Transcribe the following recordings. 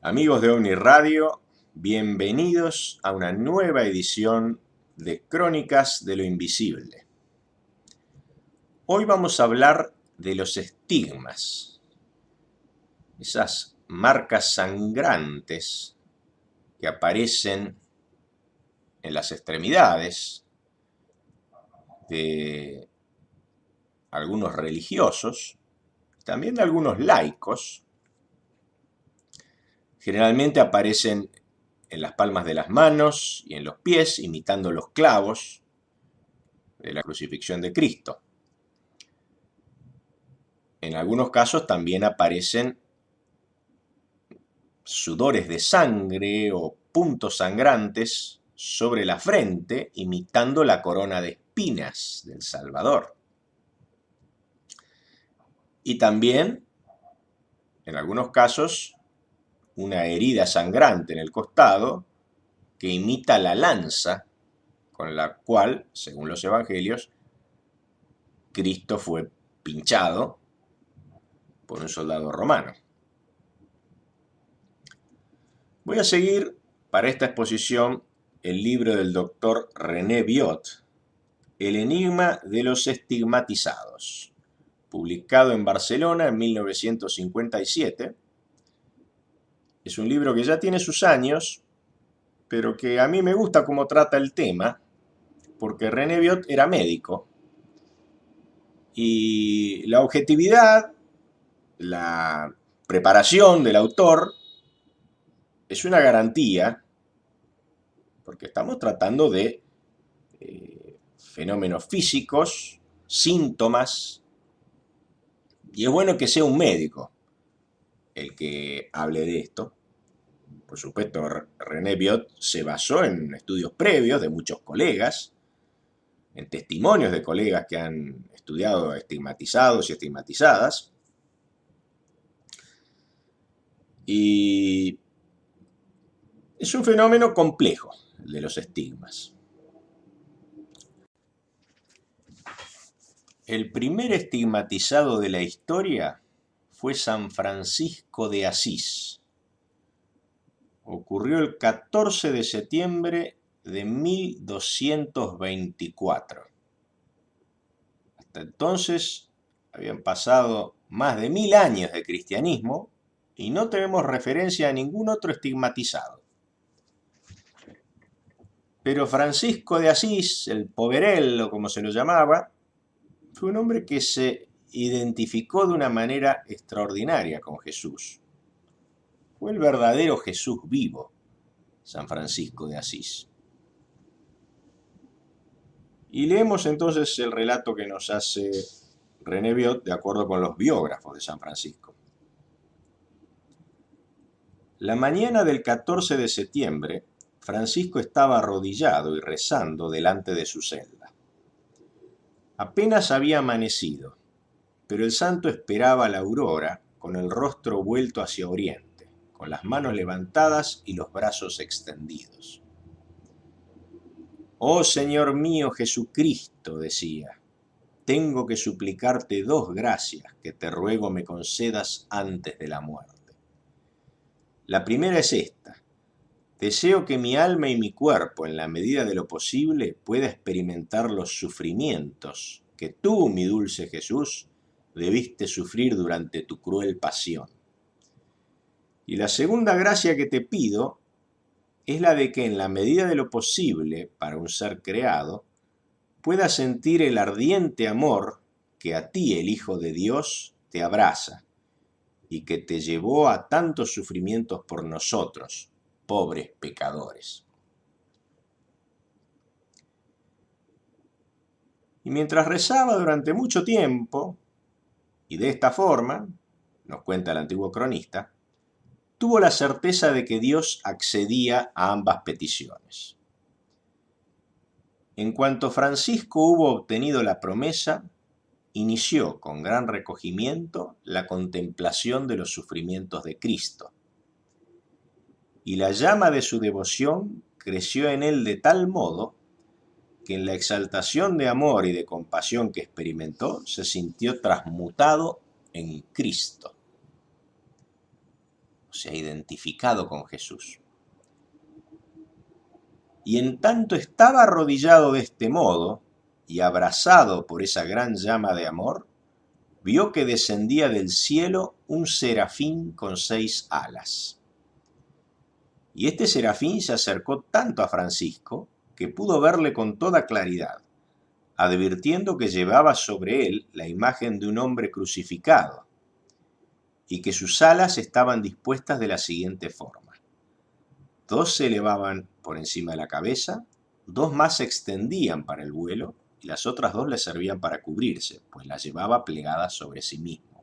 Amigos de Omni Radio, bienvenidos a una nueva edición de Crónicas de lo Invisible. Hoy vamos a hablar de los estigmas, esas marcas sangrantes que aparecen en las extremidades de algunos religiosos, también de algunos laicos. Generalmente aparecen en las palmas de las manos y en los pies, imitando los clavos de la crucifixión de Cristo. En algunos casos también aparecen sudores de sangre o puntos sangrantes sobre la frente, imitando la corona de espinas del Salvador. Y también, en algunos casos, una herida sangrante en el costado que imita la lanza con la cual, según los evangelios, Cristo fue pinchado por un soldado romano. Voy a seguir para esta exposición el libro del doctor René Biot, El enigma de los estigmatizados, publicado en Barcelona en 1957. Es un libro que ya tiene sus años, pero que a mí me gusta cómo trata el tema, porque René Biot era médico y la objetividad, la preparación del autor es una garantía, porque estamos tratando de fenómenos físicos, síntomas, y es bueno que sea un médico el que hable de esto. Por supuesto, René Biot se basó en estudios previos de muchos colegas, en testimonios de colegas que han estudiado estigmatizados y estigmatizadas, y es un fenómeno complejo, el de los estigmas. El primer estigmatizado de la historia fue San Francisco de Asís. Ocurrió el 14 de septiembre de 1224. Hasta entonces habían pasado más de 1000 años de cristianismo y no tenemos referencia a ningún otro estigmatizado. Pero Francisco de Asís, el Poverello como se lo llamaba, fue un hombre que se identificó de una manera extraordinaria con Jesús. Fue el verdadero Jesús vivo, San Francisco de Asís. Y leemos entonces el relato que nos hace René Biot de acuerdo con los biógrafos de San Francisco. La mañana del 14 de septiembre, Francisco estaba arrodillado y rezando delante de su celda. Apenas había amanecido, pero el santo esperaba la aurora con el rostro vuelto hacia oriente, con las manos levantadas y los brazos extendidos. «Oh Señor mío Jesucristo», decía, «tengo que suplicarte dos gracias que te ruego me concedas antes de la muerte. La primera es esta. Deseo que mi alma y mi cuerpo, en la medida de lo posible, pueda experimentar los sufrimientos que tú, mi dulce Jesús, debiste sufrir durante tu cruel pasión. Y la segunda gracia que te pido es la de que en la medida de lo posible para un ser creado, pueda sentir el ardiente amor que a ti, el Hijo de Dios, te abraza y que te llevó a tantos sufrimientos por nosotros, pobres pecadores». Y mientras rezaba durante mucho tiempo, y de esta forma, nos cuenta el antiguo cronista, tuvo la certeza de que Dios accedía a ambas peticiones. En cuanto Francisco hubo obtenido la promesa, inició con gran recogimiento la contemplación de los sufrimientos de Cristo. Y la llama de su devoción creció en él de tal modo que en la exaltación de amor y de compasión que experimentó se sintió transmutado en Cristo. O sea, identificado con Jesús. Y en tanto estaba arrodillado de este modo, y abrazado por esa gran llama de amor, vio que descendía del cielo un serafín con 6 alas. Y este serafín se acercó tanto a Francisco que pudo verle con toda claridad, advirtiendo que llevaba sobre él la imagen de un hombre crucificado, y que sus alas estaban dispuestas de la siguiente forma: 2 se elevaban por encima de la cabeza, 2 más se extendían para el vuelo, y las otras 2 le servían para cubrirse, pues las llevaba plegadas sobre sí mismo.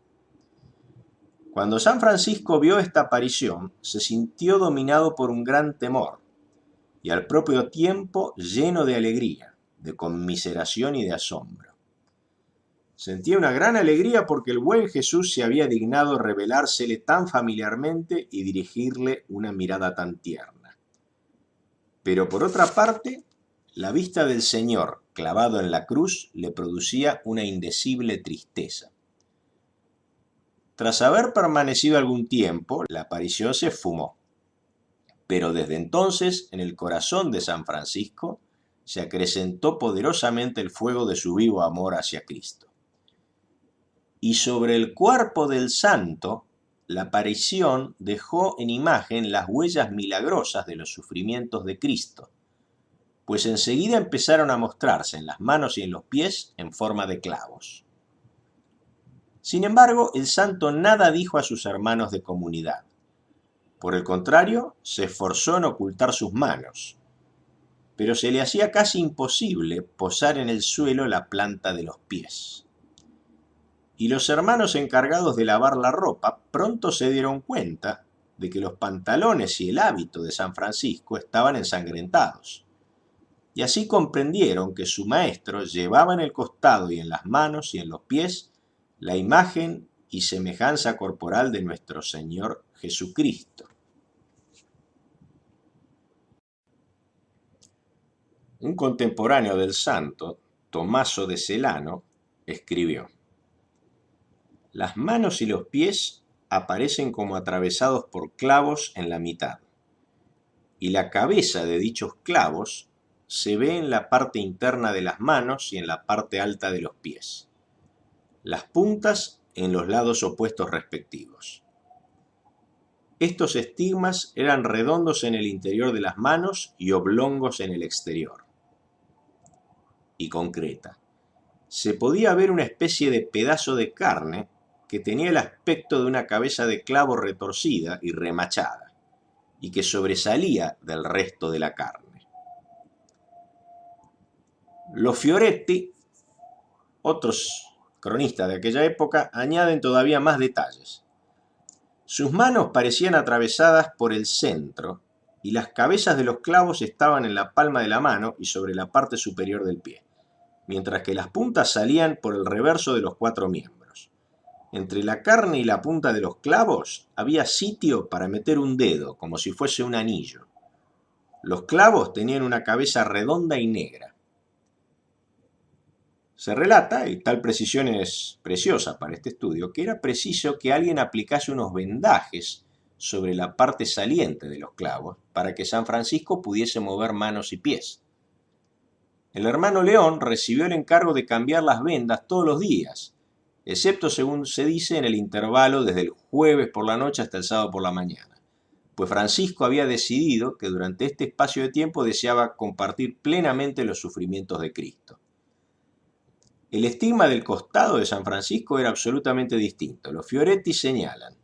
Cuando San Francisco vio esta aparición, se sintió dominado por un gran temor, y al propio tiempo lleno de alegría, de conmiseración y de asombro. Sentía una gran alegría porque el buen Jesús se había dignado revelársele tan familiarmente y dirigirle una mirada tan tierna. Pero por otra parte, la vista del Señor clavado en la cruz le producía una indecible tristeza. Tras haber permanecido algún tiempo, la aparición se esfumó. Pero desde entonces, en el corazón de San Francisco, se acrecentó poderosamente el fuego de su vivo amor hacia Cristo. Y sobre el cuerpo del santo, la aparición dejó en imagen las huellas milagrosas de los sufrimientos de Cristo, pues enseguida empezaron a mostrarse en las manos y en los pies en forma de clavos. Sin embargo, el santo nada dijo a sus hermanos de comunidad. Por el contrario, se esforzó en ocultar sus manos, pero se le hacía casi imposible posar en el suelo la planta de los pies. Y los hermanos encargados de lavar la ropa pronto se dieron cuenta de que los pantalones y el hábito de San Francisco estaban ensangrentados, y así comprendieron que su maestro llevaba en el costado y en las manos y en los pies la imagen y semejanza corporal de nuestro Señor Jesucristo. Un contemporáneo del santo, Tomaso de Celano, escribió: las manos y los pies aparecen como atravesados por clavos en la mitad, y la cabeza de dichos clavos se ve en la parte interna de las manos y en la parte alta de los pies, las puntas en los lados opuestos respectivos. Estos estigmas eran redondos en el interior de las manos y oblongos en el exterior. Y concreta. Se podía ver una especie de pedazo de carne que tenía el aspecto de una cabeza de clavo retorcida y remachada, y que sobresalía del resto de la carne. Los Fioretti, otros cronistas de aquella época, añaden todavía más detalles. Sus manos parecían atravesadas por el centro, y las cabezas de los clavos estaban en la palma de la mano y sobre la parte superior del pie, mientras que las puntas salían por el reverso de los 4 miembros. Entre la carne y la punta de los clavos había sitio para meter un dedo, como si fuese un anillo. Los clavos tenían una cabeza redonda y negra. Se relata, y tal precisión es preciosa para este estudio, que era preciso que alguien aplicase unos vendajes sobre la parte saliente de los clavos para que San Francisco pudiese mover manos y pies. El hermano León recibió el encargo de cambiar las vendas todos los días, excepto, según se dice, en el intervalo desde el jueves por la noche hasta el sábado por la mañana, pues Francisco había decidido que durante este espacio de tiempo deseaba compartir plenamente los sufrimientos de Cristo. El estigma del costado de San Francisco era absolutamente distinto. Los Fioretti señalan: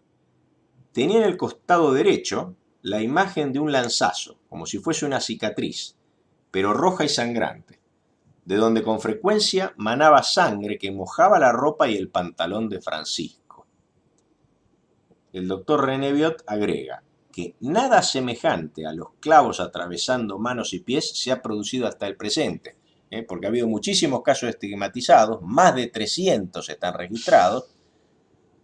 tenía en el costado derecho la imagen de un lanzazo, como si fuese una cicatriz, pero roja y sangrante, de donde con frecuencia manaba sangre que mojaba la ropa y el pantalón de Francisco. El doctor René Biot agrega que nada semejante a los clavos atravesando manos y pies se ha producido hasta el presente, porque ha habido muchísimos casos estigmatizados, más de 300 están registrados,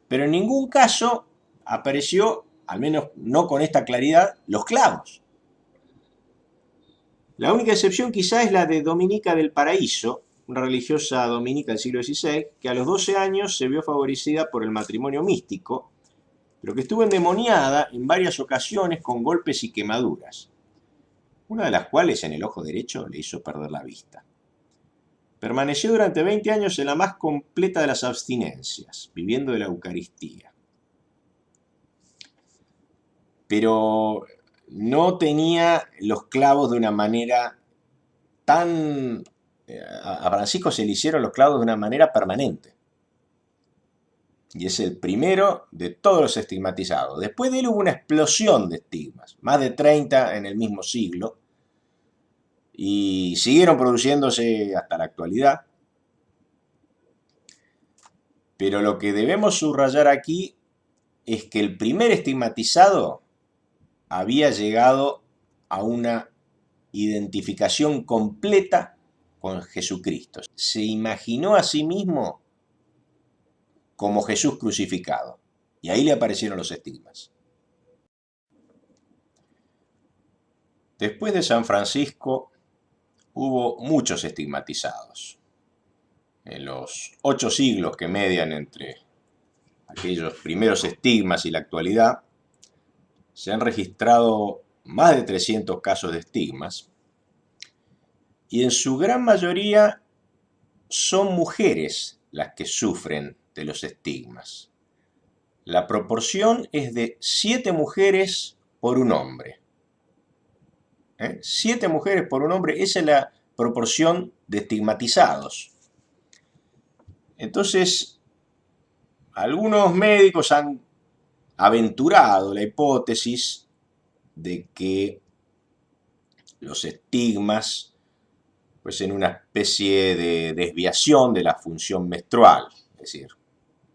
pero en ningún caso apareció, al menos no con esta claridad, los clavos. La única excepción quizá es la de Dominica del Paraíso, una religiosa dominica del siglo XVI, que a los 12 años se vio favorecida por el matrimonio místico, pero que estuvo endemoniada en varias ocasiones con golpes y quemaduras, una de las cuales en el ojo derecho le hizo perder la vista. Permaneció durante 20 años en la más completa de las abstinencias, viviendo de la Eucaristía. Pero no tenía los clavos de una manera tan... A Francisco se le hicieron los clavos de una manera permanente. Y es el primero de todos los estigmatizados. Después de él hubo una explosión de estigmas, más de 30 en el mismo siglo, y siguieron produciéndose hasta la actualidad. Pero lo que debemos subrayar aquí es que el primer estigmatizado había llegado a una identificación completa con Jesucristo. Se imaginó a sí mismo como Jesús crucificado. Y ahí le aparecieron los estigmas. Después de San Francisco hubo muchos estigmatizados. En los 8 siglos que median entre aquellos primeros estigmas y la actualidad, se han registrado más de 300 casos de estigmas, y en su gran mayoría son mujeres las que sufren de los estigmas. La proporción es de 7 mujeres por un hombre. 7 mujeres por un hombre, esa es la proporción de estigmatizados. Entonces, algunos médicos han aventurado la hipótesis de que los estigmas fuesen una especie de desviación de la función menstrual, es decir,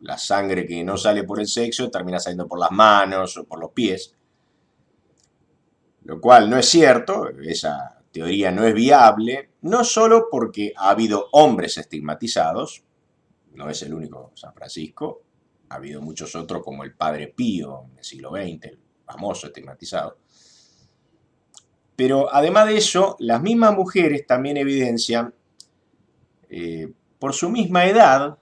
la sangre que no sale por el sexo termina saliendo por las manos o por los pies, lo cual no es cierto. Esa teoría no es viable, no solo porque ha habido hombres estigmatizados, no es el único San Francisco, ha habido muchos otros como el Padre Pío en el siglo XX, el famoso estigmatizado. Pero además de eso, las mismas mujeres también evidencian, por su misma edad,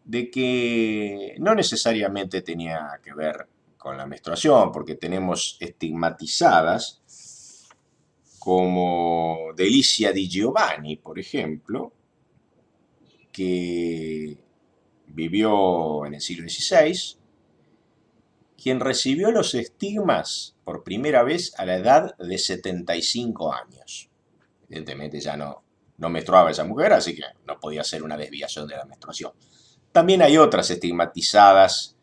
de que no necesariamente tenía que ver con la menstruación, porque tenemos estigmatizadas como Delicia Di Giovanni, por ejemplo, que vivió en el siglo XVI, quien recibió los estigmas por primera vez a la edad de 75 años. Evidentemente ya no menstruaba esa mujer, así que no podía ser una desviación de la menstruación. También hay otras estigmatizadas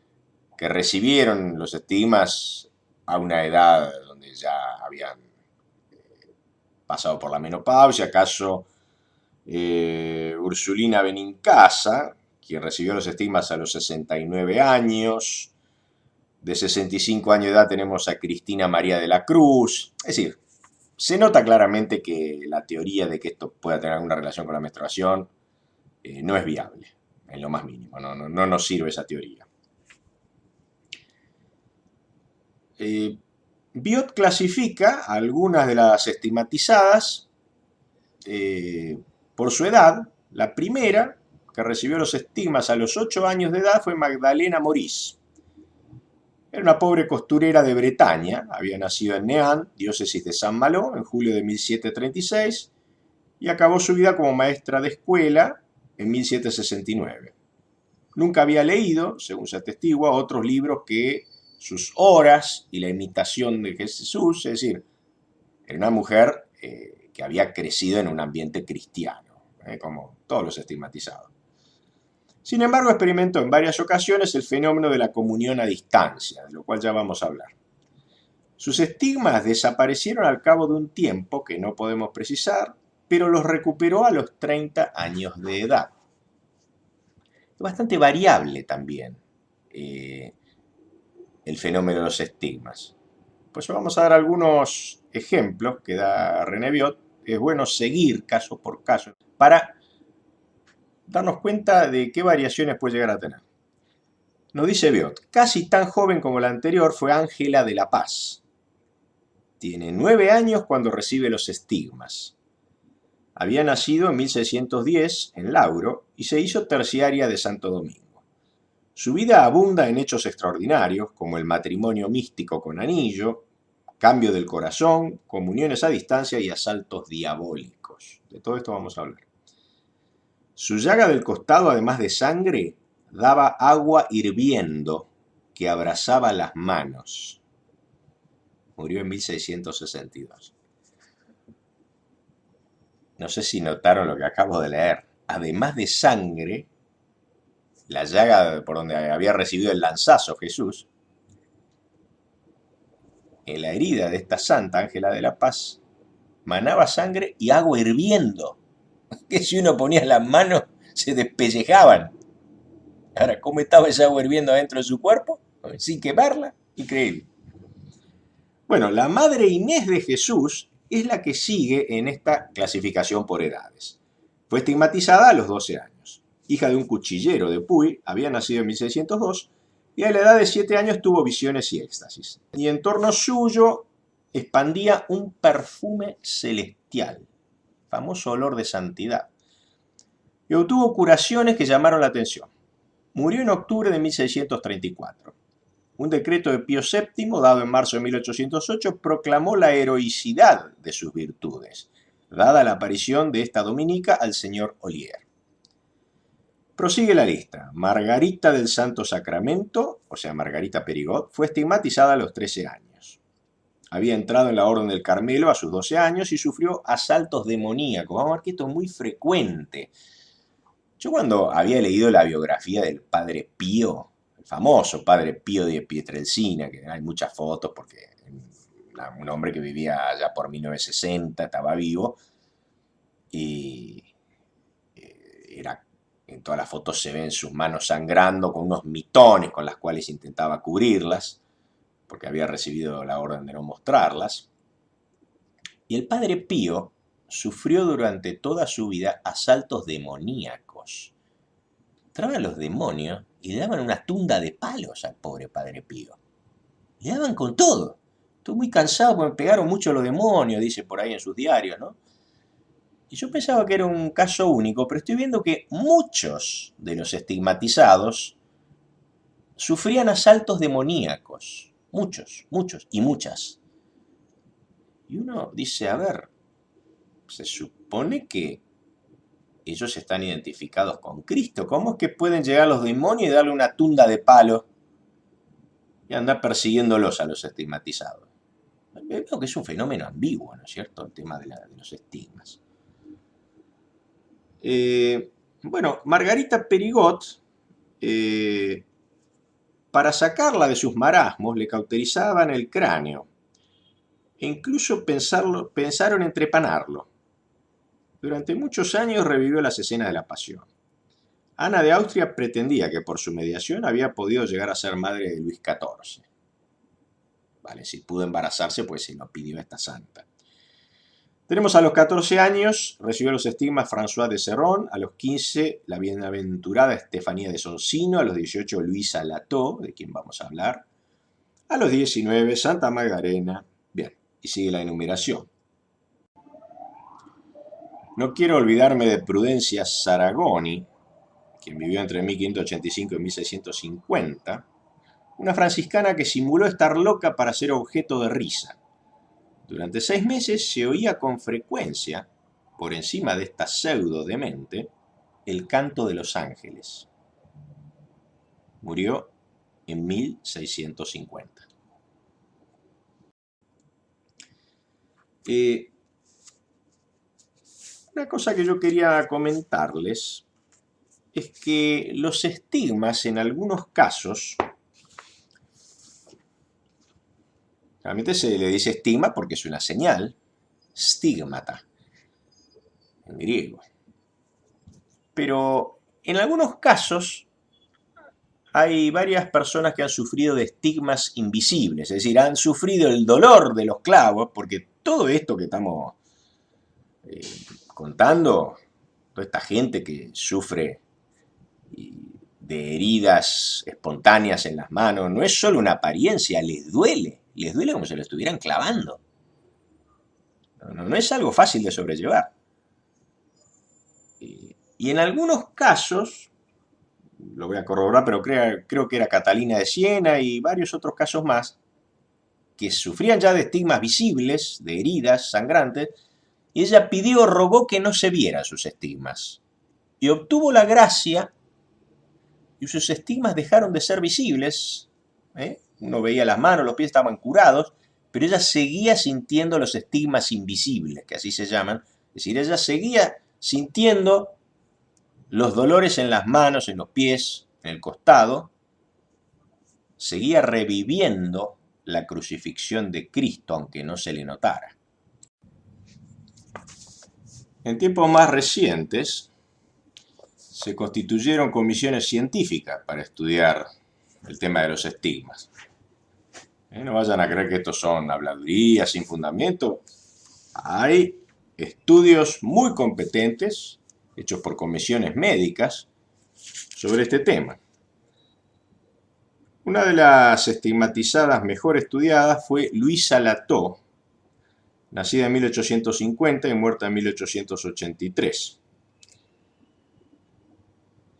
que recibieron los estigmas a una edad donde ya habían pasado por la menopausia, acaso Ursulina Benincasa, quien recibió los estigmas a los 69 años. De 65 años de edad tenemos a Cristina María de la Cruz. Es decir, se nota claramente que la teoría de que esto pueda tener alguna relación con la menstruación no es viable, en lo más mínimo. No nos sirve esa teoría. Biot clasifica a algunas de las estigmatizadas por su edad. La primera que recibió los estigmas a los 8 años de edad fue Magdalena Morís. Era una pobre costurera de Bretaña, había nacido en Neán, diócesis de San Malo, en julio de 1736, y acabó su vida como maestra de escuela en 1769. Nunca había leído, según se atestigua, otros libros que sus horas y la imitación de Jesús, es decir, era una mujer que había crecido en un ambiente cristiano, como todos los estigmatizados. Sin embargo, experimentó en varias ocasiones el fenómeno de la comunión a distancia, de lo cual ya vamos a hablar. Sus estigmas desaparecieron al cabo de un tiempo que no podemos precisar, pero los recuperó a los 30 años de edad. Es bastante variable también el fenómeno de los estigmas. Pues vamos a dar algunos ejemplos que da René Biot. Es bueno seguir caso por caso para darnos cuenta de qué variaciones puede llegar a tener. Nos dice Biot, casi tan joven como la anterior fue Ángela de la Paz. Tiene 9 años cuando recibe los estigmas. Había nacido en 1610 en Lauro y se hizo terciaria de Santo Domingo. Su vida abunda en hechos extraordinarios, como el matrimonio místico con anillo, cambio del corazón, comuniones a distancia y asaltos diabólicos. De todo esto vamos a hablar. Su llaga del costado, además de sangre, daba agua hirviendo que abrasaba las manos. Murió en 1662. No sé si notaron lo que acabo de leer. Además de sangre, la llaga por donde había recibido el lanzazo Jesús, en la herida de esta santa, Ángela de la Paz, manaba sangre y agua hirviendo, que si uno ponía las manos se despellejaban. Ahora, ¿cómo estaba esa agua hirviendo adentro de su cuerpo? Sin quemarla, increíble. Bueno, la madre Inés de Jesús es la que sigue en esta clasificación por edades. Fue estigmatizada a los 12 años. Hija de un cuchillero de Puy, había nacido en 1602 y a la edad de 7 años tuvo visiones y éxtasis. Y en torno suyo expandía un perfume celestial, famoso olor de santidad, y obtuvo curaciones que llamaron la atención. Murió en octubre de 1634. Un decreto de Pío VII, dado en marzo de 1808, proclamó la heroicidad de sus virtudes, dada la aparición de esta dominica al señor Ollier. Prosigue la lista. Margarita del Santo Sacramento, o sea, Margarita Perigot, fue estigmatizada a los 13 años. Había entrado en la Orden del Carmelo a sus 12 años y sufrió asaltos demoníacos. Vamos a ver que esto es muy frecuente. Yo cuando había leído la biografía del Padre Pío, el famoso Padre Pío de Pietrelcina, que hay muchas fotos porque un hombre que vivía allá por 1960, estaba vivo, y en todas las fotos se ven sus manos sangrando con unos mitones con las cuales intentaba cubrirlas, porque había recibido la orden de no mostrarlas. Y el Padre Pío sufrió durante toda su vida asaltos demoníacos. Entraban los demonios y le daban una tunda de palos al pobre Padre Pío. Le daban con todo. Estoy muy cansado porque me pegaron mucho los demonios, dice por ahí en sus diarios, ¿no? Y yo pensaba que era un caso único, pero estoy viendo que muchos de los estigmatizados sufrían asaltos demoníacos. Muchos, muchos y muchas. Y uno dice, a ver, se supone que ellos están identificados con Cristo. ¿Cómo es que pueden llegar los demonios y darle una tunda de palo y andar persiguiéndolos a los estigmatizados? Veo que es un fenómeno ambiguo, ¿no es cierto? El tema de los estigmas. Bueno, Margarita Perigot, para sacarla de sus marasmos, le cauterizaban el cráneo e incluso pensaron en trepanarlo. Durante muchos años revivió las escenas de la pasión. Ana de Austria pretendía que por su mediación había podido llegar a ser madre de Luis XIV. Vale, si pudo embarazarse, pues se lo pidió a esta santa. Tenemos a los 14 años, recibió los estigmas François de Serrón, a los 15 la bienaventurada Estefanía de Soncino, a los 18 Luisa Lató, de quien vamos a hablar, a los 19 Santa Magdalena, bien, y sigue la enumeración. No quiero olvidarme de Prudencia Saragoni, quien vivió entre 1585 y 1650, una franciscana que simuló estar loca para ser objeto de risa. Durante 6 meses se oía con frecuencia, por encima de esta pseudo demente, el canto de los ángeles. Murió en 1650. Una cosa que yo quería comentarles es que los estigmas en algunos casos, realmente se le dice estigma porque es una señal, stigmata, en griego. Pero en algunos casos hay varias personas que han sufrido de estigmas invisibles, es decir, han sufrido el dolor de los clavos, porque todo esto que estamos contando, toda esta gente que sufre de heridas espontáneas en las manos, no es solo una apariencia, les duele como si lo estuvieran clavando. No es algo fácil de sobrellevar. Y en algunos casos, lo voy a corroborar, pero creo que era Catalina de Siena y varios otros casos más, que sufrían ya de estigmas visibles, de heridas sangrantes, y ella rogó que no se vieran sus estigmas. Y obtuvo la gracia, y sus estigmas dejaron de ser visibles. Uno veía las manos, los pies estaban curados, pero ella seguía sintiendo los estigmas invisibles, que así se llaman. Es decir, ella seguía sintiendo los dolores en las manos, en los pies, en el costado, seguía reviviendo la crucifixión de Cristo, aunque no se le notara. En tiempos más recientes, se constituyeron comisiones científicas para estudiar el tema de los estigmas. No vayan a creer que estos son habladurías sin fundamento. Hay estudios muy competentes, hechos por comisiones médicas, sobre este tema. Una de las estigmatizadas mejor estudiadas fue Luisa Lató, nacida en 1850 y muerta en 1883.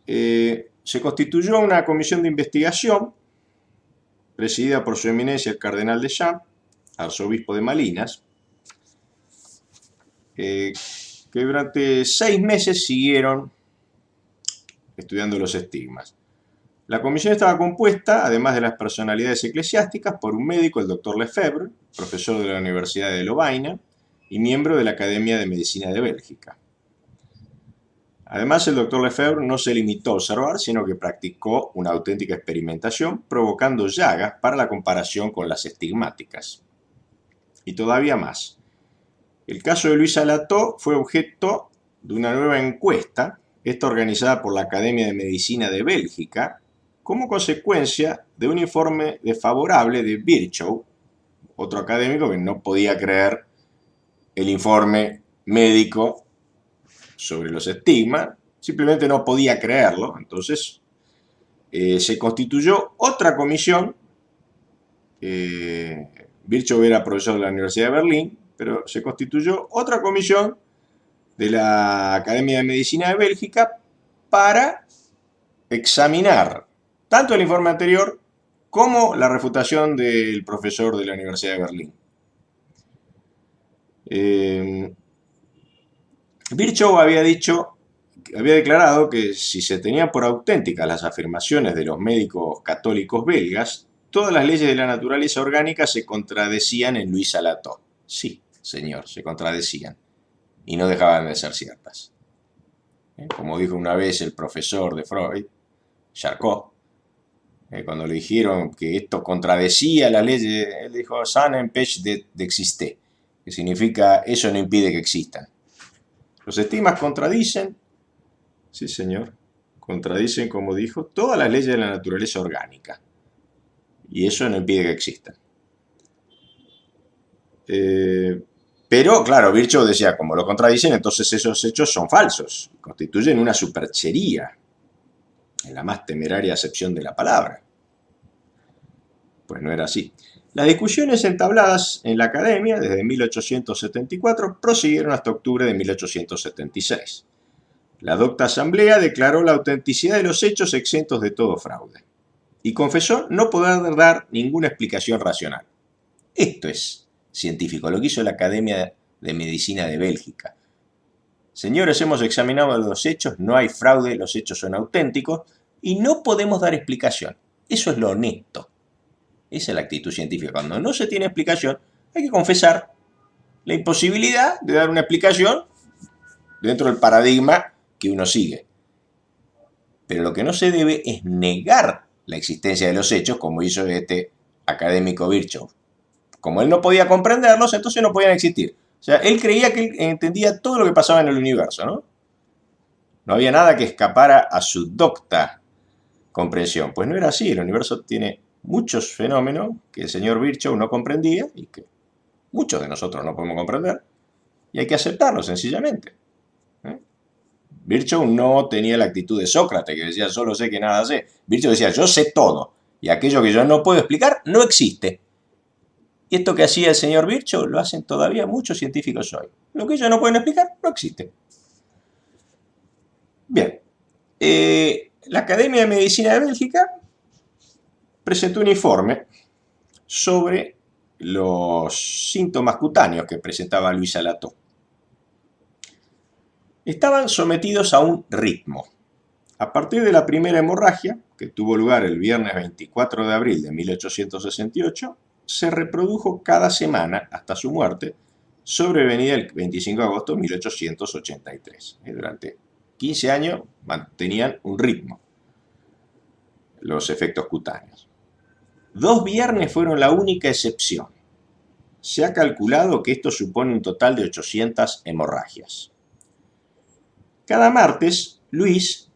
Se constituyó una comisión de investigación presidida por su eminencia el cardenal de Champs, arzobispo de Malinas, que durante 6 meses siguieron estudiando los estigmas. La comisión estaba compuesta, además de las personalidades eclesiásticas, por un médico, el doctor Lefebvre, profesor de la Universidad de Lovaina y miembro de la Academia de Medicina de Bélgica. Además, el doctor Lefebvre no se limitó a observar, sino que practicó una auténtica experimentación, provocando llagas para la comparación con las estigmáticas. Y todavía más. El caso de Luisa Lató fue objeto de una nueva encuesta, esta organizada por la Academia de Medicina de Bélgica, como consecuencia de un informe desfavorable de Virchow, otro académico que no podía creer el informe médico sobre los estigmas, simplemente no podía creerlo. Entonces se constituyó otra comisión. Virchow era profesor de la Universidad de Berlín, pero se constituyó otra comisión de la Academia de Medicina de Bélgica para examinar tanto el informe anterior como la refutación del profesor de la Universidad de Berlín. Virchow había declarado que si se tenían por auténticas las afirmaciones de los médicos católicos belgas, todas las leyes de la naturaleza orgánica se contradecían en Luisa Lató. Sí, señor, se contradecían y no dejaban de ser ciertas. Como dijo una vez el profesor de Freud, Charcot, cuando le dijeron que esto contradecía las leyes, él dijo, ça n'empêche d'exister, que significa eso no impide que existan. Los estigmas contradicen, sí señor, contradicen, como dijo, todas las leyes de la naturaleza orgánica. Y eso no impide que existan. Pero, claro, Virchow decía, como lo contradicen, entonces esos hechos son falsos, constituyen una superchería, en la más temeraria acepción de la palabra. Pues no era así. Las discusiones entabladas en la Academia desde 1874 prosiguieron hasta octubre de 1876. La docta Asamblea declaró la autenticidad de los hechos exentos de todo fraude y confesó no poder dar ninguna explicación racional. Esto es científico, lo que hizo la Academia de Medicina de Bélgica. Señores, hemos examinado los hechos, no hay fraude, los hechos son auténticos y no podemos dar explicación. Eso es lo honesto. Esa es la actitud científica. Cuando no se tiene explicación, hay que confesar la imposibilidad de dar una explicación dentro del paradigma que uno sigue. Pero lo que no se debe es negar la existencia de los hechos, como hizo este académico Virchow. Como él no podía comprenderlos, entonces no podían existir. O sea, él creía que él entendía todo lo que pasaba en el universo, ¿no? No había nada que escapara a su docta comprensión. Pues no era así. El universo tiene muchos fenómenos que el señor Virchow no comprendía y que muchos de nosotros no podemos comprender, y hay que aceptarlo sencillamente. Virchow no tenía la actitud de Sócrates, que decía solo sé que nada sé. Virchow decía yo sé todo, y aquello que yo no puedo explicar no existe. Y esto que hacía el señor Virchow lo hacen todavía muchos científicos hoy. Lo que ellos no pueden explicar no existe. Bien, La Academia de Medicina de Bélgica presentó un informe sobre los síntomas cutáneos que presentaba Luisa Lató. Estaban sometidos a un ritmo. A partir de la primera hemorragia, que tuvo lugar el viernes 24 de abril de 1868, se reprodujo cada semana hasta su muerte, sobrevenida el 25 de agosto de 1883. Durante 15 años mantenían un ritmo los efectos cutáneos. 2 viernes fueron la única excepción. Se ha calculado que esto supone un total de 800 hemorragias. Cada martes, Luis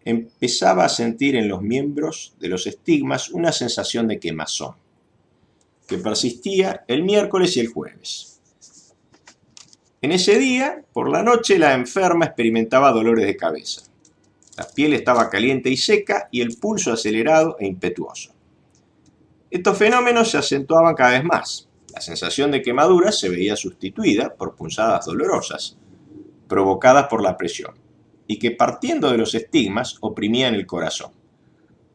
empezaba a sentir en los miembros de los estigmas una sensación de quemazón, que persistía el miércoles y el jueves. En ese día, por la noche, la enferma experimentaba dolores de cabeza. La piel estaba caliente y seca y el pulso acelerado e impetuoso. Estos fenómenos se acentuaban cada vez más. La sensación de quemadura se veía sustituida por punzadas dolorosas, provocadas por la presión, y que partiendo de los estigmas oprimían el corazón,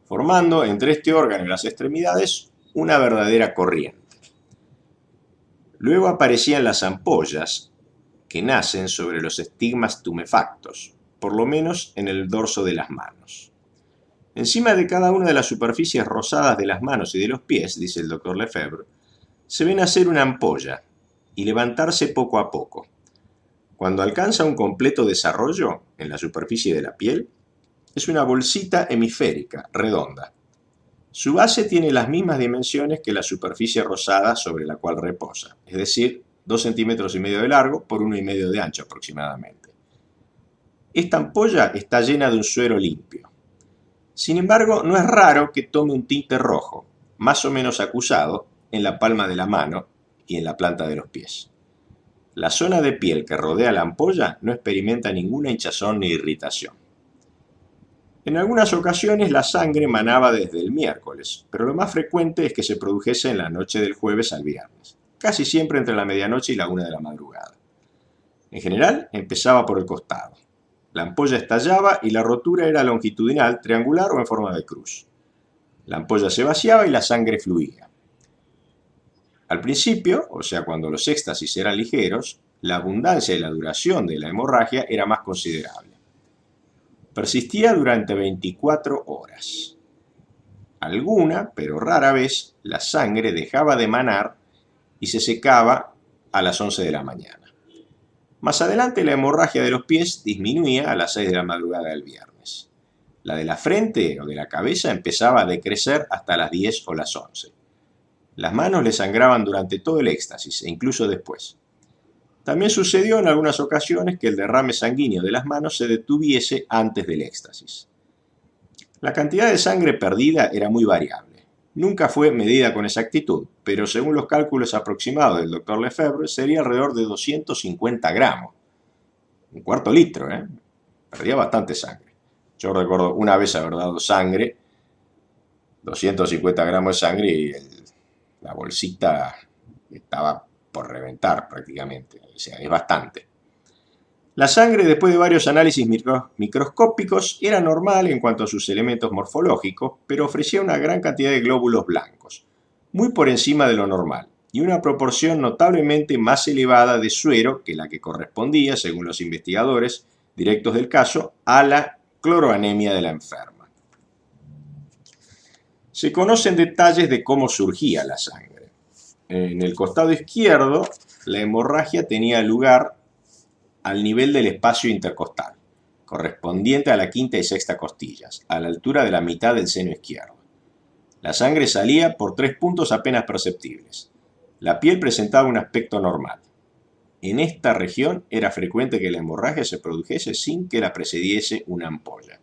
formando entre este órgano y las extremidades una verdadera corriente. Luego aparecían las ampollas, que nacen sobre los estigmas tumefactos, por lo menos en el dorso de las manos. Encima de cada una de las superficies rosadas de las manos y de los pies, dice el doctor Lefebvre, se ve nacer una ampolla y levantarse poco a poco. Cuando alcanza un completo desarrollo en la superficie de la piel, es una bolsita hemisférica, redonda. Su base tiene las mismas dimensiones que la superficie rosada sobre la cual reposa, es decir, 2,5 centímetros de largo por 1,5 de ancho aproximadamente. Esta ampolla está llena de un suero limpio. Sin embargo, no es raro que tome un tinte rojo, más o menos acusado, en la palma de la mano y en la planta de los pies. La zona de piel que rodea la ampolla no experimenta ninguna hinchazón ni irritación. En algunas ocasiones la sangre manaba desde el miércoles, pero lo más frecuente es que se produjese en la noche del jueves al viernes, casi siempre entre la medianoche y la 1 de la madrugada. En general, empezaba por el costado. La ampolla estallaba y la rotura era longitudinal, triangular o en forma de cruz. La ampolla se vaciaba y la sangre fluía. Al principio, o sea cuando los éxtasis eran ligeros, la abundancia y la duración de la hemorragia era más considerable. Persistía durante 24 horas. Alguna, pero rara vez, la sangre dejaba de manar y se secaba a las 11 de la mañana. Más adelante la hemorragia de los pies disminuía a las 6 de la madrugada del viernes. La de la frente o de la cabeza empezaba a decrecer hasta las 10 o las 11. Las manos le sangraban durante todo el éxtasis e incluso después. También sucedió en algunas ocasiones que el derrame sanguíneo de las manos se detuviese antes del éxtasis. La cantidad de sangre perdida era muy variable. Nunca fue medida con exactitud, pero según los cálculos aproximados del Dr. Lefebvre sería alrededor de 250 gramos. Un cuarto litro, ¿eh? Perdía bastante sangre. Yo recuerdo una vez haber dado sangre, 250 gramos de sangre y la bolsita estaba por reventar prácticamente. O sea, es bastante. La sangre, después de varios análisis microscópicos, era normal en cuanto a sus elementos morfológicos, pero ofrecía una gran cantidad de glóbulos blancos, muy por encima de lo normal, y una proporción notablemente más elevada de suero que la que correspondía, según los investigadores directos del caso, a la cloroanemia de la enferma. Se conocen detalles de cómo surgía la sangre. En el costado izquierdo, la hemorragia tenía lugar al nivel del espacio intercostal, correspondiente a la quinta y sexta costillas, a la altura de la mitad del seno izquierdo. La sangre salía por 3 puntos apenas perceptibles. La piel presentaba un aspecto normal. En esta región era frecuente que la hemorragia se produjese sin que la precediese una ampolla.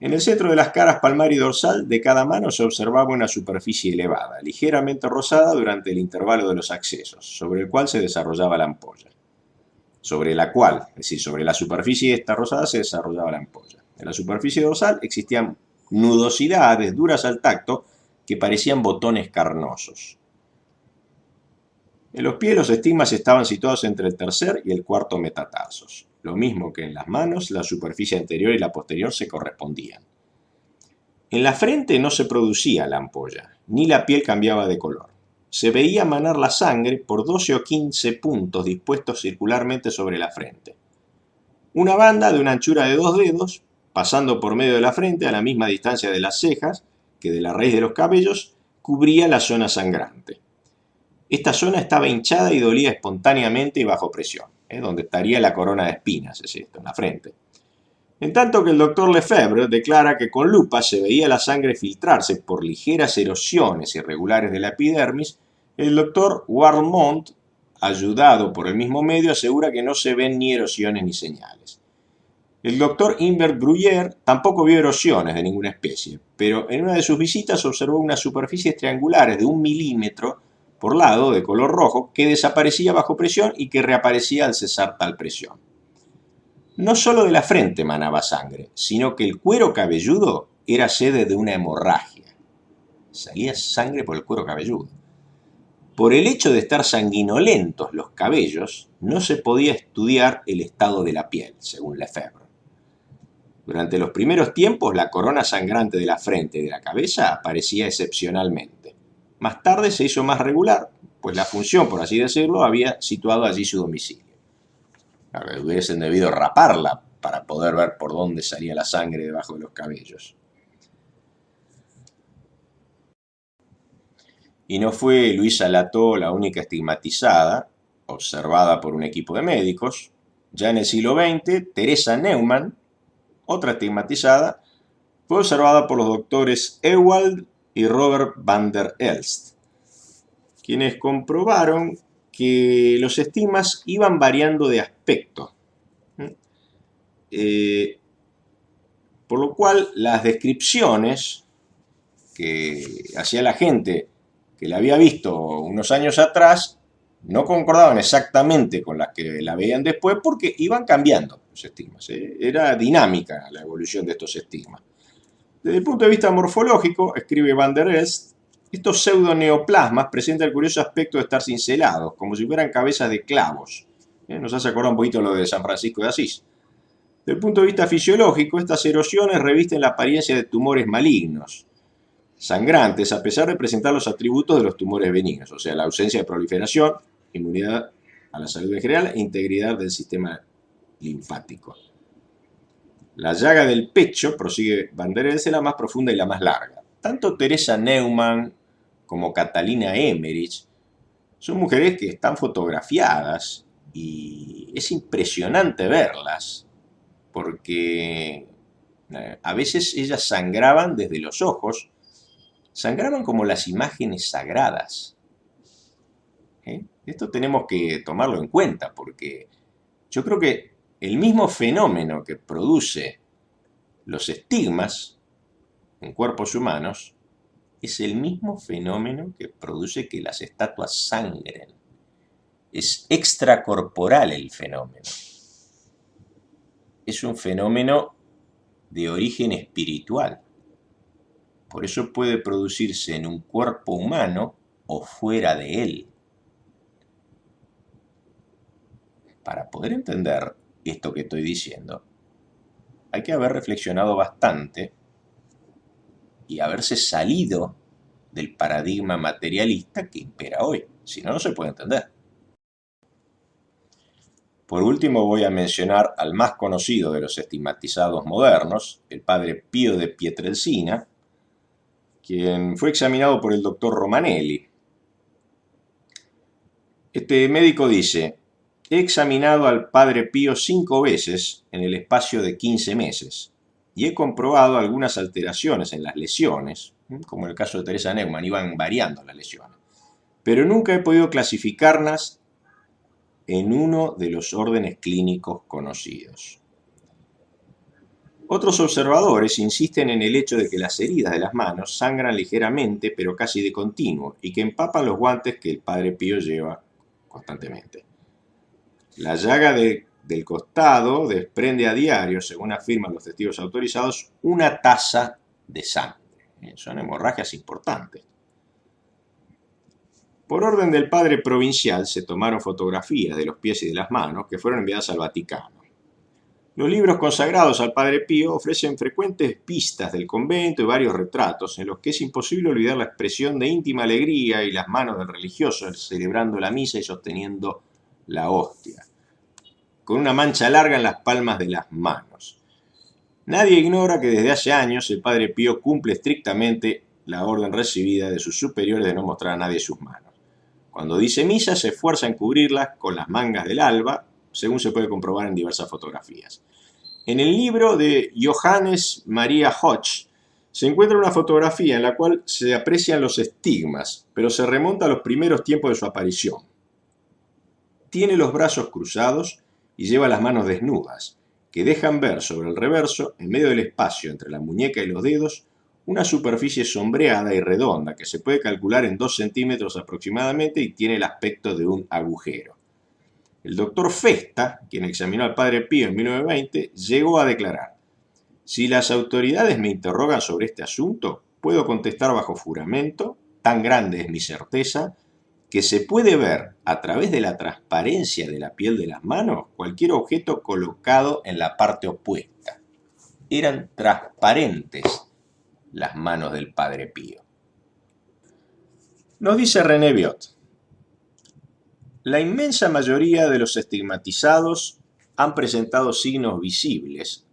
En el centro de las caras palmar y dorsal de cada mano se observaba una superficie elevada, ligeramente rosada durante el intervalo de los accesos, sobre el cual se desarrollaba la ampolla. Sobre la cual, es decir, sobre la superficie esta rosada se desarrollaba la ampolla. En la superficie dorsal existían nudosidades duras al tacto que parecían botones carnosos. En los pies los estigmas estaban situados entre el tercer y el cuarto metatarsos. Lo mismo que en las manos, la superficie anterior y la posterior se correspondían. En la frente no se producía la ampolla, ni la piel cambiaba de color. Se veía manar la sangre por 12 o 15 puntos dispuestos circularmente sobre la frente. Una banda de una anchura de 2 dedos, pasando por medio de la frente a la misma distancia de las cejas que de la raíz de los cabellos, cubría la zona sangrante. Esta zona estaba hinchada y dolía espontáneamente y bajo presión, donde estaría la corona de espinas, es esto, en la frente. En tanto que el doctor Lefebvre declara que con lupa se veía la sangre filtrarse por ligeras erosiones irregulares de la epidermis, el doctor Warmont, ayudado por el mismo medio, asegura que no se ven ni erosiones ni señales. El doctor Imbert Bruyère tampoco vio erosiones de ninguna especie, pero en una de sus visitas observó unas superficies triangulares de 1 milímetro por lado de color rojo que desaparecía bajo presión y que reaparecía al cesar tal presión. No solo de la frente manaba sangre, sino que el cuero cabelludo era sede de una hemorragia. Salía sangre por el cuero cabelludo. Por el hecho de estar sanguinolentos los cabellos, no se podía estudiar el estado de la piel, según Lefebvre. Durante los primeros tiempos, la corona sangrante de la frente y de la cabeza aparecía excepcionalmente. Más tarde se hizo más regular, pues la función, por así decirlo, había situado allí su domicilio. Hubiesen debido raparla para poder ver por dónde salía la sangre debajo de los cabellos. Y no fue Luisa Lató la única estigmatizada, observada por un equipo de médicos. Ya en el siglo XX, Teresa Neumann, otra estigmatizada, fue observada por los doctores Ewald y Robert van der Elst, quienes comprobaron que los estigmas iban variando de aspecto. Por lo cual las descripciones que hacía la gente que la había visto unos años atrás no concordaban exactamente con las que la veían después porque iban cambiando los estigmas. Era dinámica la evolución de estos estigmas. Desde el punto de vista morfológico, escribe Van der Elst, estos pseudoneoplasmas presentan el curioso aspecto de estar cincelados, como si fueran cabezas de clavos. Nos hace acordar un poquito lo de San Francisco de Asís. Desde el punto de vista fisiológico, estas erosiones revisten la apariencia de tumores malignos, sangrantes, a pesar de presentar los atributos de los tumores benignos, o sea, la ausencia de proliferación, inmunidad a la salud en general e integridad del sistema linfático. La llaga del pecho, prosigue Van der Elst, es la más profunda y la más larga. Tanto Teresa Neumann como Catalina Emmerich son mujeres que están fotografiadas y es impresionante verlas porque a veces ellas sangraban desde los ojos, sangraban como las imágenes sagradas. Esto tenemos que tomarlo en cuenta porque yo creo que el mismo fenómeno que produce los estigmas en cuerpos humanos es el mismo fenómeno que produce que las estatuas sangren. Es extracorporal el fenómeno. Es un fenómeno de origen espiritual. Por eso puede producirse en un cuerpo humano o fuera de él. Para poder entender esto que estoy diciendo, hay que haber reflexionado bastante y haberse salido del paradigma materialista que impera hoy. Si no, no se puede entender. Por último, voy a mencionar al más conocido de los estigmatizados modernos, el padre Pío de Pietrelcina, quien fue examinado por el doctor Romanelli. Este médico dice: he examinado al padre Pío 5 veces en el espacio de 15 meses y he comprobado algunas alteraciones en las lesiones, como en el caso de Teresa Neumann, iban variando las lesiones, pero nunca he podido clasificarlas en uno de los órdenes clínicos conocidos. Otros observadores insisten en el hecho de que las heridas de las manos sangran ligeramente pero casi de continuo y que empapan los guantes que el padre Pío lleva constantemente. La llaga del costado desprende a diario, según afirman los testigos autorizados, una taza de sangre. Son hemorragias importantes. Por orden del padre provincial se tomaron fotografías de los pies y de las manos que fueron enviadas al Vaticano. Los libros consagrados al Padre Pío ofrecen frecuentes pistas del convento y varios retratos en los que es imposible olvidar la expresión de íntima alegría y las manos del religioso celebrando la misa y sosteniendo la hostia, con una mancha larga en las palmas de las manos. Nadie ignora que desde hace años el Padre Pío cumple estrictamente la orden recibida de sus superiores de no mostrar a nadie sus manos. Cuando dice misa se esfuerza en cubrirlas con las mangas del alba, según se puede comprobar en diversas fotografías. En el libro de Johannes Maria Hodge se encuentra una fotografía en la cual se aprecian los estigmas, pero se remonta a los primeros tiempos de su aparición. Tiene los brazos cruzados y lleva las manos desnudas, que dejan ver sobre el reverso, en medio del espacio entre la muñeca y los dedos, una superficie sombreada y redonda que se puede calcular en 2 centímetros aproximadamente y tiene el aspecto de un agujero. El doctor Festa, quien examinó al Padre Pío en 1920, llegó a declarar: si las autoridades me interrogan sobre este asunto, puedo contestar bajo juramento, tan grande es mi certeza, que se puede ver a través de la transparencia de la piel de las manos cualquier objeto colocado en la parte opuesta. Eran transparentes las manos del Padre Pío. Nos dice René Biot: la inmensa mayoría de los estigmatizados han presentado signos visibles,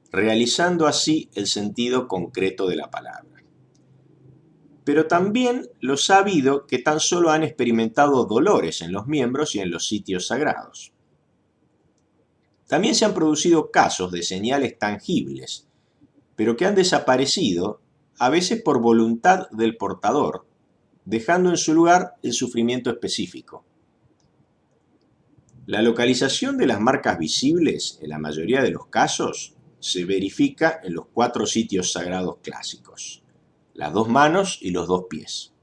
realizando así el sentido concreto de la palabra. Pero también los ha habido que tan solo han experimentado dolores en los miembros y en los sitios sagrados. También se han producido casos de señales tangibles, pero que han desaparecido, a veces por voluntad del portador, dejando en su lugar el sufrimiento específico. La localización de las marcas visibles, en la mayoría de los casos, se verifica en los 4 sitios sagrados clásicos: las 2 manos y los 2 pies.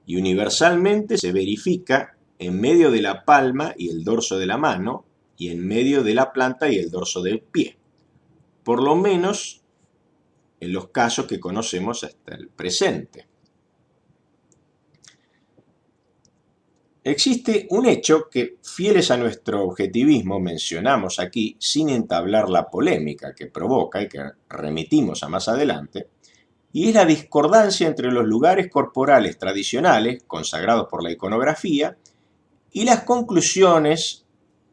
Y universalmente se verifica en medio de la palma y el dorso de la mano, y en medio de la planta y el dorso del pie, por lo menos en los casos que conocemos hasta el presente. Existe un hecho que, fieles a nuestro objetivismo, mencionamos aquí sin entablar la polémica que provoca y que remitimos a más adelante, y es la discordancia entre los lugares corporales tradicionales, consagrados por la iconografía, y las conclusiones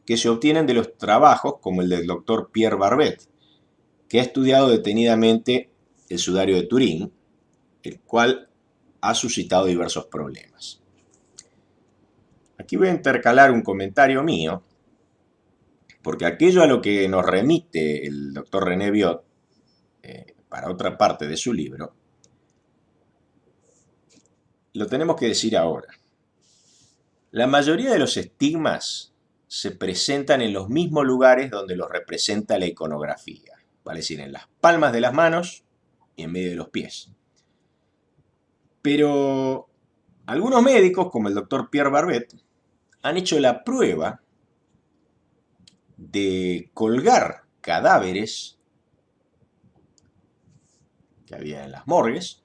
que se obtienen de los trabajos como el del doctor Pierre Barbet, que ha estudiado detenidamente el sudario de Turín, el cual ha suscitado diversos problemas. Aquí voy a intercalar un comentario mío, porque aquello a lo que nos remite el doctor René Biot, para otra parte de su libro, lo tenemos que decir ahora. La mayoría de los estigmas se presentan en los mismos lugares donde los representa la iconografía, vale decir, en las palmas de las manos y en medio de los pies. Pero algunos médicos, como el doctor Pierre Barbet, han hecho la prueba de colgar cadáveres que había en las morgues,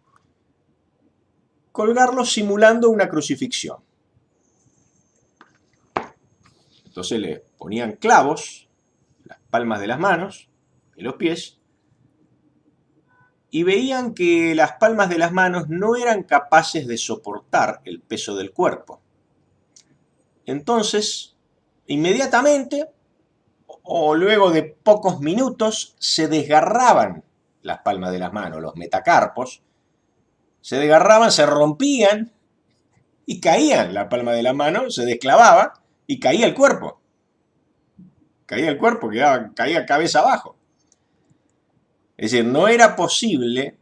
colgarlos simulando una crucifixión. Entonces le ponían clavos en las palmas de las manos y los pies, y veían que las palmas de las manos no eran capaces de soportar el peso del cuerpo. Entonces, inmediatamente, o luego de pocos minutos, se desgarraban las palmas de las manos, los metacarpos, se desgarraban, se rompían y caían la palma de la mano, se desclavaba y caía el cuerpo. Caía el cuerpo, caía cabeza abajo. Es decir, no era posible,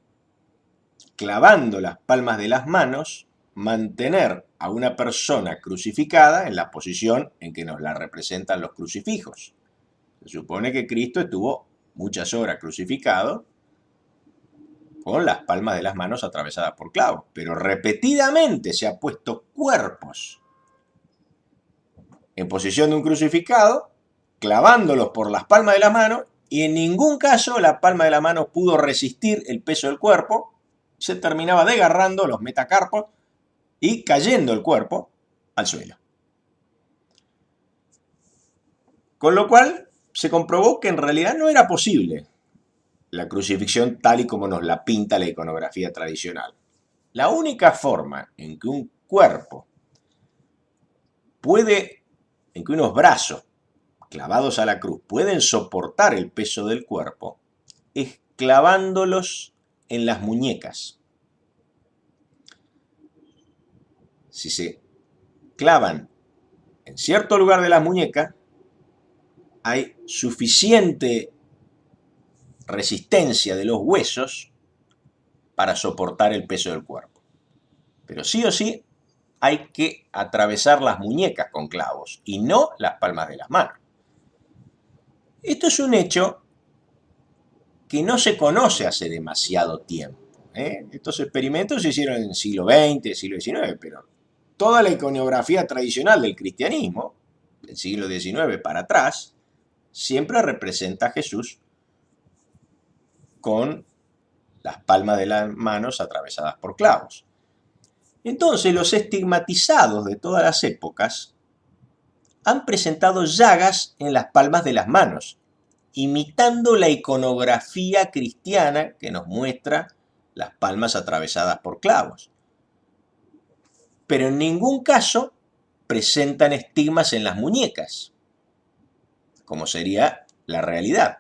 clavando las palmas de las manos, mantener a una persona crucificada en la posición en que nos la representan los crucifijos. Se supone que Cristo estuvo muchas horas crucificado con las palmas de las manos atravesadas por clavos, pero repetidamente se ha puesto cuerpos en posición de un crucificado, clavándolos por las palmas de las manos, y en ningún caso la palma de la mano pudo resistir el peso del cuerpo, se terminaba desgarrando los metacarpos y cayendo el cuerpo al suelo. Con lo cual se comprobó que en realidad no era posible la crucifixión tal y como nos la pinta la iconografía tradicional. La única forma en que un cuerpo en que unos brazos clavados a la cruz pueden soportar el peso del cuerpo, es clavándolos en las muñecas. Si se clavan en cierto lugar de las muñecas, hay suficiente resistencia de los huesos para soportar el peso del cuerpo. Pero sí o sí hay que atravesar las muñecas con clavos y no las palmas de las manos. Esto es un hecho que no se conoce hace demasiado tiempo. Estos experimentos se hicieron en el siglo XX, siglo XIX, pero toda la iconografía tradicional del cristianismo, del siglo XIX para atrás, siempre representa a Jesús con las palmas de las manos atravesadas por clavos. Entonces los estigmatizados de todas las épocas han presentado llagas en las palmas de las manos, imitando la iconografía cristiana que nos muestra las palmas atravesadas por clavos. Pero en ningún caso presentan estigmas en las muñecas, como sería la realidad.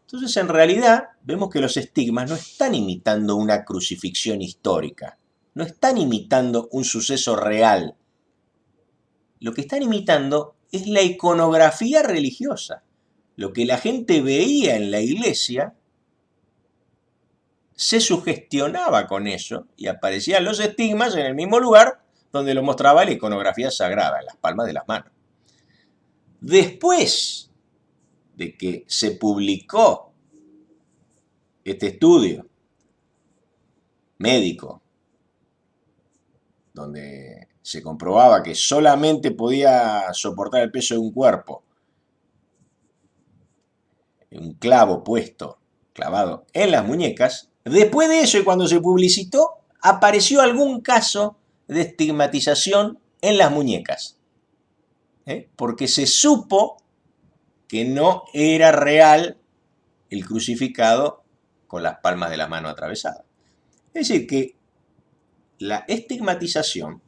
Entonces, en realidad, vemos que los estigmas no están imitando una crucifixión histórica, no están imitando un suceso real. Lo que están imitando es la iconografía religiosa. Lo que la gente veía en la iglesia se sugestionaba con eso y aparecían los estigmas en el mismo lugar donde lo mostraba la iconografía sagrada, en las palmas de las manos. Después de que se publicó este estudio médico, donde se comprobaba que solamente podía soportar el peso de un cuerpo un clavo clavado en las muñecas, después de eso y cuando se publicitó, apareció algún caso de estigmatización en las muñecas. Porque se supo que no era real el crucificado con las palmas de la mano atravesadas. Es decir, que la estigmatización,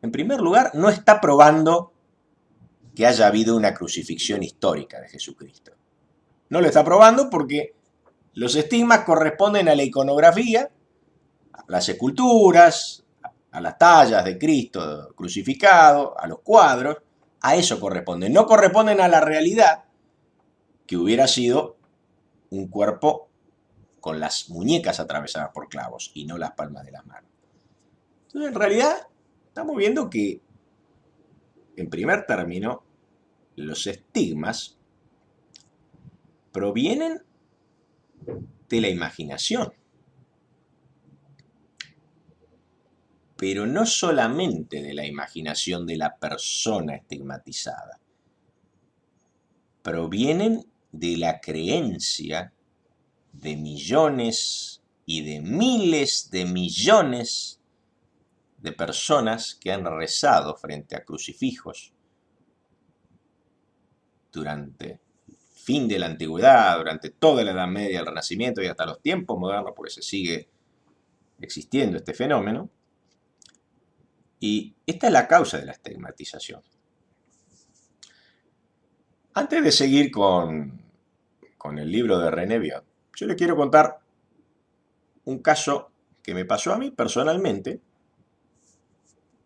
en primer lugar, no está probando que haya habido una crucifixión histórica de Jesucristo. No lo está probando porque los estigmas corresponden a la iconografía, a las esculturas, a las tallas de Cristo crucificado, a los cuadros, a eso corresponden. No corresponden a la realidad, que hubiera sido un cuerpo con las muñecas atravesadas por clavos y no las palmas de las manos. Entonces, en realidad, estamos viendo que, en primer término, los estigmas provienen de la imaginación. Pero no solamente de la imaginación de la persona estigmatizada. Provienen de la creencia de millones y de miles de millones de personas que han rezado frente a crucifijos durante el fin de la antigüedad, durante toda la Edad Media, el Renacimiento y hasta los tiempos modernos, porque se sigue existiendo este fenómeno. Y esta es la causa de la estigmatización. Antes de seguir con el libro de René Biot, yo le quiero contar un caso que me pasó a mí personalmente.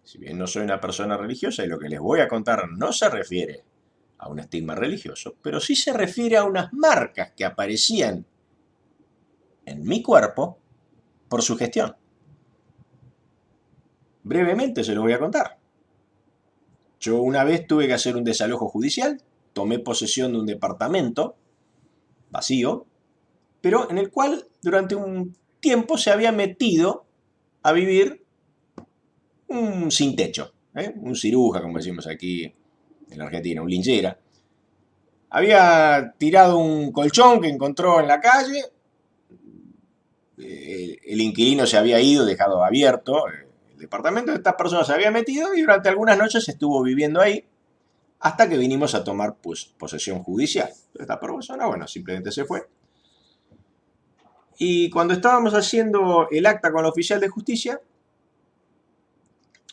Si bien no soy una persona religiosa y lo que les voy a contar no se refiere a un estigma religioso, pero sí se refiere a unas marcas que aparecían en mi cuerpo por sugestión. Brevemente se lo voy a contar. Yo una vez tuve que hacer un desalojo judicial, tomé posesión de un departamento vacío, pero en el cual durante un tiempo se había metido a vivir un sin techo, un ciruja, como decimos aquí en la Argentina, un linchera. Había tirado un colchón que encontró en la calle, el inquilino se había ido, dejado abierto el departamento, esta persona se había metido y durante algunas noches estuvo viviendo ahí hasta que vinimos a tomar pues, posesión judicial. Esta persona, bueno, simplemente se fue. Y cuando estábamos haciendo el acta con el oficial de justicia,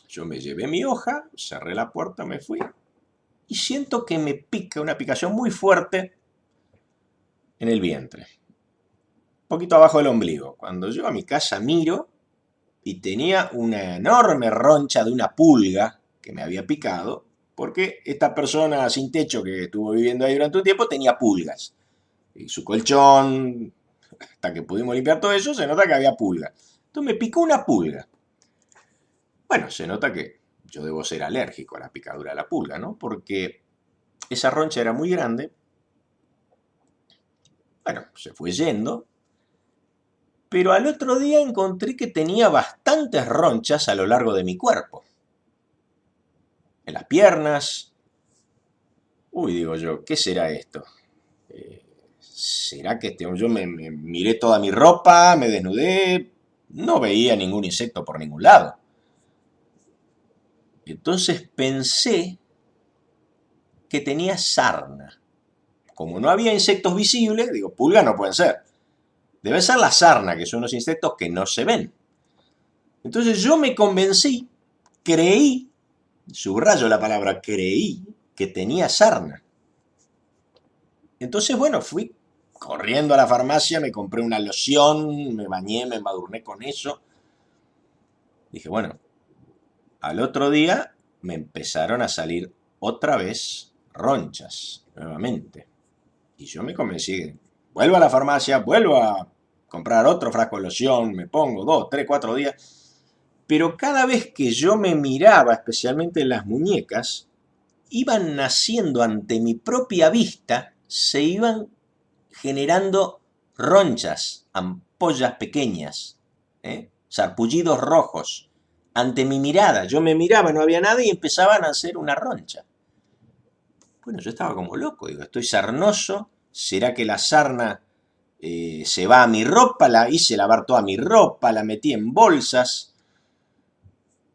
yo me llevé mi hoja, cerré la puerta, me fui y siento que me pica una picación muy fuerte en el vientre, un poquito abajo del ombligo. Cuando llego a mi casa miro y tenía una enorme roncha de una pulga que me había picado, porque esta persona sin techo que estuvo viviendo ahí durante un tiempo tenía pulgas. Y su colchón, hasta que pudimos limpiar todo eso, se nota que había pulgas. Entonces me picó una pulga. Bueno, se nota que yo debo ser alérgico a la picadura de la pulga, ¿no? Porque esa roncha era muy grande. Bueno, se fue yendo. Pero al otro día encontré que tenía bastantes ronchas a lo largo de mi cuerpo. En las piernas. Uy, digo yo, ¿qué será esto? ¿Será que yo me miré toda mi ropa, me desnudé? No veía ningún insecto por ningún lado. Entonces pensé que tenía sarna. Como no había insectos visibles, digo, pulgas no pueden ser. Debe ser la sarna, que son unos insectos que no se ven. Entonces yo me convencí, creí, subrayo la palabra creí, que tenía sarna. Entonces, bueno, fui corriendo a la farmacia, me compré una loción, me bañé, me embadurné con eso. Dije, bueno, al otro día me empezaron a salir otra vez ronchas, nuevamente. Y yo me convencí, vuelvo a la farmacia, vuelvo a comprar otro frasco de loción, me pongo 2, 3, 4 días. Pero cada vez que yo me miraba, especialmente en las muñecas, iban naciendo ante mi propia vista, se iban generando ronchas, ampollas pequeñas, sarpullidos rojos, ante mi mirada. Yo me miraba, no había nada y empezaban a hacer una roncha. Bueno, yo estaba como loco, digo, estoy sarnoso, ¿será que la sarna se va a mi ropa? La hice lavar toda mi ropa, la metí en bolsas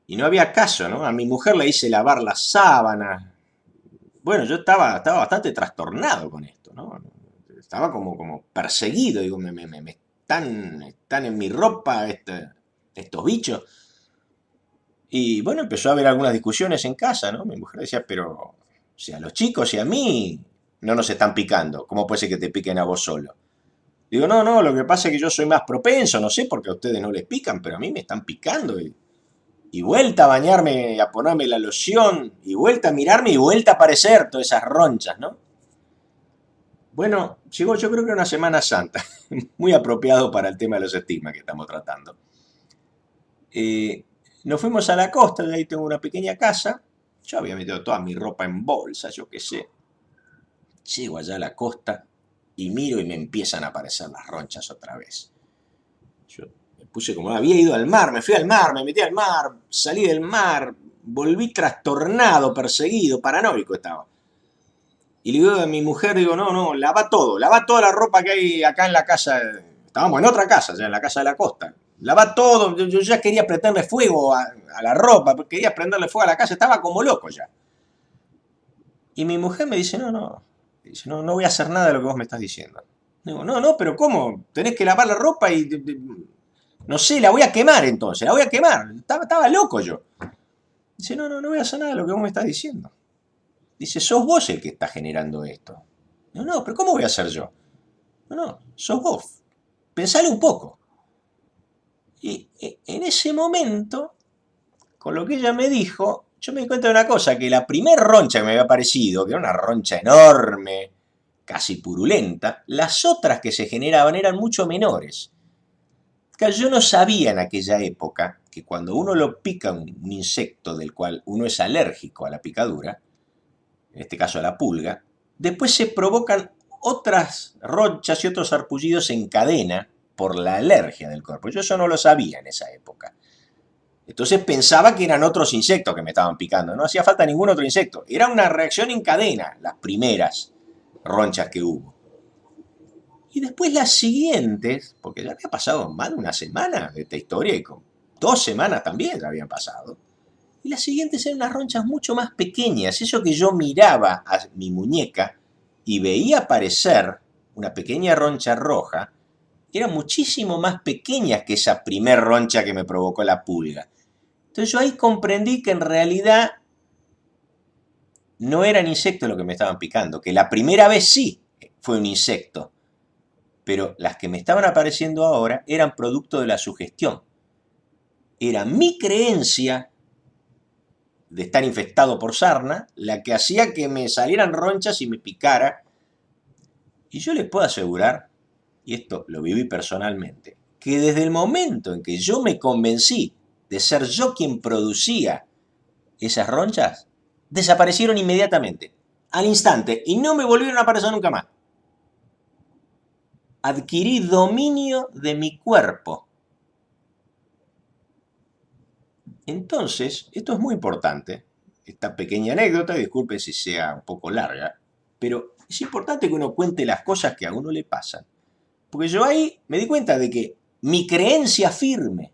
y no había caso, ¿no? A mi mujer le hice lavar las sábanas. Bueno, yo estaba bastante trastornado con esto, ¿no? Estaba como perseguido, digo, están en mi ropa estos bichos. Y bueno, empezó a haber algunas discusiones en casa, ¿no? Mi mujer decía, pero si a los chicos y a mí no nos están picando, ¿cómo puede ser que te piquen a vos solo? Digo, no, lo que pasa es que yo soy más propenso, no sé por qué a ustedes no les pican, pero a mí me están picando. Y vuelta a bañarme, a ponerme la loción, y vuelta a mirarme y vuelta a aparecer todas esas ronchas, ¿no? Bueno, llegó yo creo que una Semana Santa, muy apropiado para el tema de los estigmas que estamos tratando. Nos fuimos a la costa, de ahí tengo una pequeña casa, yo había metido toda mi ropa en bolsa, yo qué sé. Llego allá a la costa y miro y me empiezan a aparecer las ronchas otra vez. Yo me puse como había ido al mar, me fui al mar, me metí al mar, salí del mar, volví trastornado, perseguido, paranoico estaba. Y le digo a mi mujer, digo, no, lava toda la ropa que hay acá en la casa. Estábamos en otra casa, ya en la casa de la costa. Lava todo, yo ya quería prenderle fuego a la ropa, quería prenderle fuego a la casa, estaba como loco ya. Y mi mujer me dice, no voy a hacer nada de lo que vos me estás diciendo. Digo, no, pero ¿cómo? Tenés que lavar la ropa y, no sé, la voy a quemar entonces, la voy a quemar. Estaba loco yo. Dice, no voy a hacer nada de lo que vos me estás diciendo. Dice, sos vos el que está generando esto. No, pero ¿cómo voy a ser yo? No, sos vos. Pensale un poco. Y en ese momento, con lo que ella me dijo, yo me di cuenta de una cosa, que la primer roncha que me había parecido, que era una roncha enorme, casi purulenta, las otras que se generaban eran mucho menores. Yo no sabía en aquella época que cuando uno lo pica un insecto del cual uno es alérgico a la picadura, en este caso a la pulga, después se provocan otras ronchas y otros sarpullidos en cadena por la alergia del cuerpo. Yo eso no lo sabía en esa época. Entonces pensaba que eran otros insectos que me estaban picando. No hacía falta ningún otro insecto. Era una reacción en cadena, las primeras ronchas que hubo. Y después las siguientes, porque ya había pasado más de una semana de esta historia y con 2 semanas también ya habían pasado. Y las siguientes eran unas ronchas mucho más pequeñas. Eso que yo miraba a mi muñeca y veía aparecer una pequeña roncha roja, eran muchísimo más pequeñas que esa primer roncha que me provocó la pulga. Entonces yo ahí comprendí que en realidad no eran insectos lo que me estaban picando, que la primera vez sí fue un insecto, pero las que me estaban apareciendo ahora eran producto de la sugestión. Era mi creencia de estar infectado por sarna la que hacía que me salieran ronchas y me picara. Y yo les puedo asegurar, y esto lo viví personalmente, que desde el momento en que yo me convencí de ser yo quien producía esas ronchas, desaparecieron inmediatamente, al instante, y no me volvieron a aparecer nunca más. Adquirí dominio de mi cuerpo. Entonces, esto es muy importante, esta pequeña anécdota, disculpe si sea un poco larga, pero es importante que uno cuente las cosas que a uno le pasan. Porque yo ahí me di cuenta de que mi creencia firme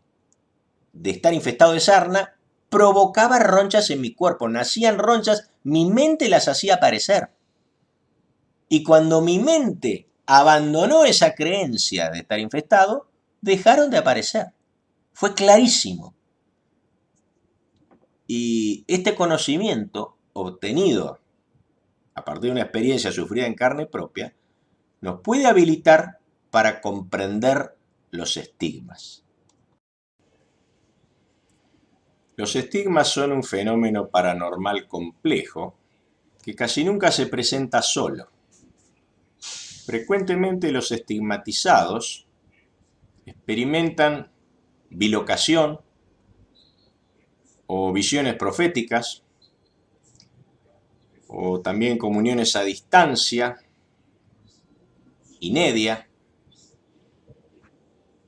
de estar infestado de sarna provocaba ronchas en mi cuerpo, nacían ronchas, mi mente las hacía aparecer. Y cuando mi mente abandonó esa creencia de estar infestado, dejaron de aparecer. Fue clarísimo. Y este conocimiento obtenido a partir de una experiencia sufrida en carne propia, nos puede habilitar para comprender los estigmas. Los estigmas son un fenómeno paranormal complejo que casi nunca se presenta solo. Frecuentemente los estigmatizados experimentan bilocación o visiones proféticas, o también comuniones a distancia, inédita,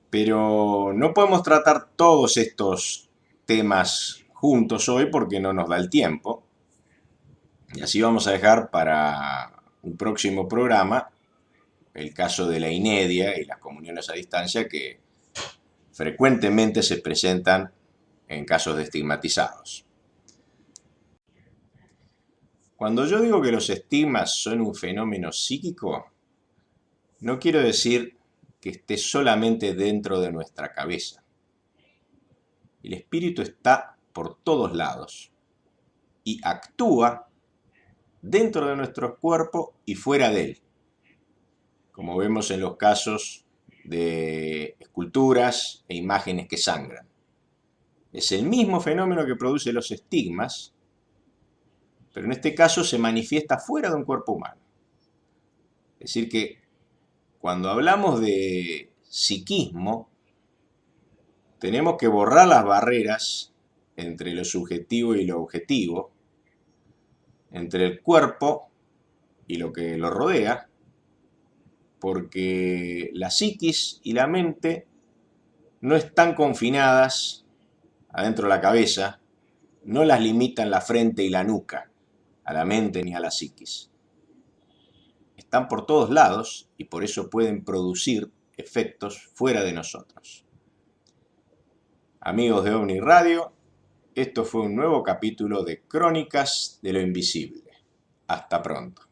pero no podemos tratar todos estos temas juntos hoy porque no nos da el tiempo, y así vamos a dejar para un próximo programa el caso de la inédita y las comuniones a distancia que frecuentemente se presentan en casos de estigmatizados. Cuando yo digo que los estigmas son un fenómeno psíquico, no quiero decir que esté solamente dentro de nuestra cabeza. El espíritu está por todos lados y actúa dentro de nuestro cuerpo y fuera de él, como vemos en los casos de esculturas e imágenes que sangran. Es el mismo fenómeno que produce los estigmas, pero en este caso se manifiesta fuera de un cuerpo humano. Es decir que cuando hablamos de psiquismo, tenemos que borrar las barreras entre lo subjetivo y lo objetivo, entre el cuerpo y lo que lo rodea, porque la psiquis y la mente no están confinadas adentro de la cabeza, no las limitan la frente y la nuca a la mente ni a la psiquis. Están por todos lados y por eso pueden producir efectos fuera de nosotros. Amigos de OVNI Radio, esto fue un nuevo capítulo de Crónicas de lo Invisible. Hasta pronto.